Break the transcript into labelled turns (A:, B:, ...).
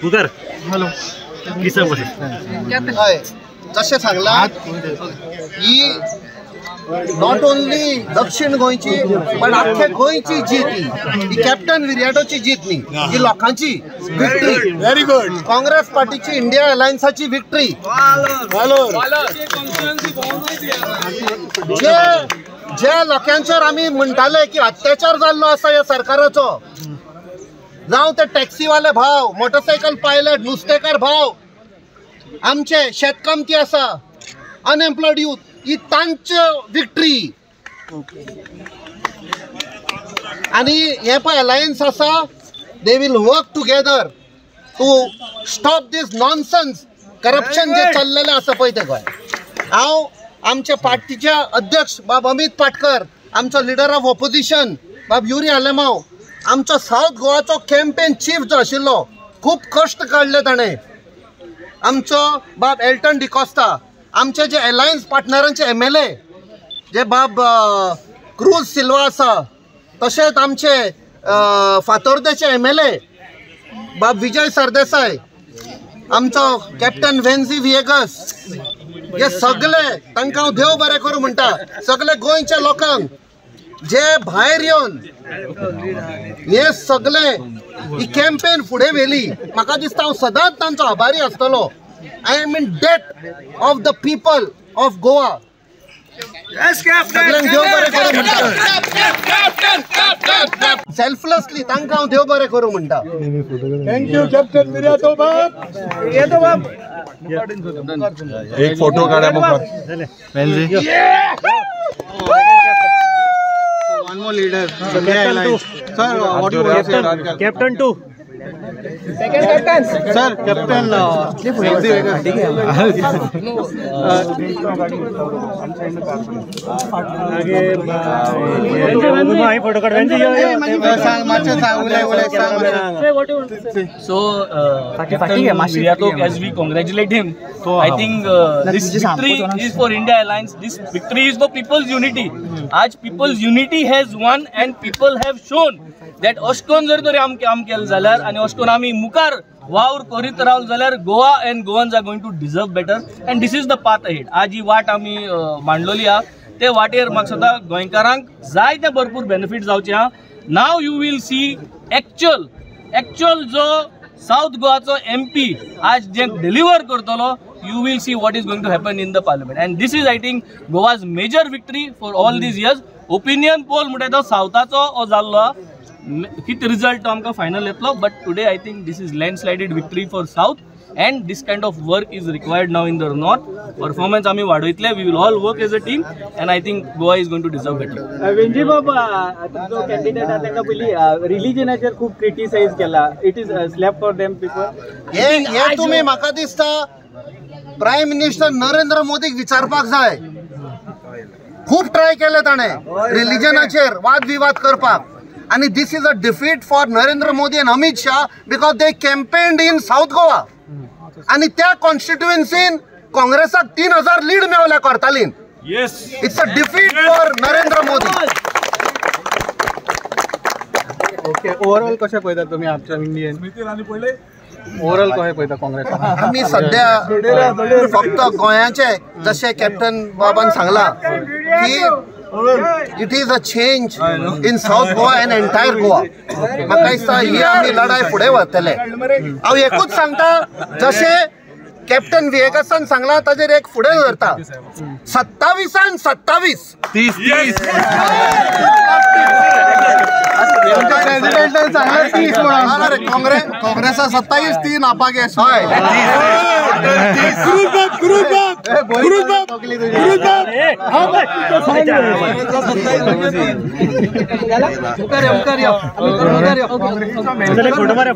A: उगर hello Kisan
B: जशें सांगला ही not only दक्षिण गोंयची पण आख्खे गोंयची जीत ही कॅप्टन विराटोची जीत न्ही, ही लोकांची विक्ट्री.
C: Very good.
B: काँग्रेस पार्टीची इंडिया अलायन्साची विक्ट्री. जे लोकांचेर आमी म्हणटाले की अत्याचार जाल्लो आसा ह्या सरकाराचो, जावं ते टॅक्सीवाले भाव, मोटरसायकल पायलट, नुस्तेकार भाव, आमचे शेतकामती आसा, अनएम्प्लॉयड यूथ, ही तांची विक्ट्री. आणि हे पळय अलायन्स आसा, they will work together to stop this nonsense corruption जे चल्लेलें आसा पळय ते गोंय. हांव आमच्या पार्टीचे अध्यक्ष बाब अमित पाटकर, आमचो लिडर ऑफ ऑपोजिशन बाब युरी आलेमाव, आमचो साऊथ गोवाचो कॅम्पेन चीफ जो आशिल्लो, खूब कश्ट काडले ताणें, आमचो बाब एल्टन डिकोस्ता, आमचे जे अलायन्स पार्टनरांचे MLA जे बाब क्रूज सिल्वा आसा, तशेंच आमचे फातोर्डेचे MLA बाब विजय सरदेसाय, आमचो कॅप्टन वेन्झी विएगस, हे सगळे तांकां हांव देव बरें करूं म्हणटा. सगळे गोंयच्या लोकांक जे भायर येवन हे सगळे ही कॅम्पेन फुडें व्हेली, म्हाका दिसता हांव सदांच तांचो आभारी आसतलो. I am in debt of the people of Goa. सगळ्यांक देव बरें करूं म्हणटा, सेल्फलेसली तांकां हांव देव बरें करूं म्हणटा.
C: थँक्यू कॅप्टन विराटो बाब. येतो बाब. एक फोटो काढा मग.
B: One more leader. Sir, what do you say?
A: Captain 2.
B: Second captain. Sir, captain.
A: Photo काढ.
D: So, Virato, as we congratulate him, I think this victory is for India Alliance. This victory is for people's unity. आज people's unity has won and people have shown that अशकोन जर तरी आम केलं जाल्यार आनी अशकोन आमी मुखार वावर करीत रावल जाल्यार Goa and Goans are going to deserve better and this is the path ahead. आज ही वाट आमी मांडलोली आहा, ते वाटेर म्हाका सदां गोंयकारांक जायते भरपूर बेनिफिट जावचे आहा. नाव यू वील सी एक्चुअल जो साउथ गोवाचो MP आज जे डिलिव्हर करतलो, you will see what is going to happen in the parliament, and this is I think Goa's major victory for all these years. Opinion poll म्हणटा तो साउथाचो हो जाल्लो, कित result तो आमकां फायनल येतलो, but today I think this is landslided victory for south and this kind of work is required now in the north. Performance आमी वाडयतले, we will all work as a team and I think Goa is going to deserve better.
E: Venzy बाबा तुमचो candidate आहा तांकां पयली रिलिजनाचेर खूब criticise केला. It is slap for them people.
B: हे तुमी म्हाका दिसता प्रायम मिनिस्टर नरेंद्र मोदीक विचारपाक जाय. खूब ट्राय केले ताणें रिलिजनाचेर वाद विवाद करपाक, आणि this is a defeat for Narendra Modi and Amit Shah because they campaigned in South Goa आणि त्या कॉन्स्टिट्युएन्सीन काँग्रेसाक 3000 लीड मेवल्या कोर्तालीन. It's a defeat for Narendra Modi.
E: Okay, overall कशें पळयता तुमी आमच्या इंडियन ओवरऑल कशें पळयता काँग्रेस?
B: आमी सध्या फक्त गोंयाचे जशें कॅप्टन बाबान सांगला की it is a change in South Goa end entire Goa. म्हाका दिसता ही आमी लढाई फुडें व्हरतले. हांव एकूच सांगता, जशें कॅप्टन विएगसान सांगला ताजेर एक फुडें धरता. 27 27 30 काँग्रेसा 27 3 आपागे
A: फोटो मारा.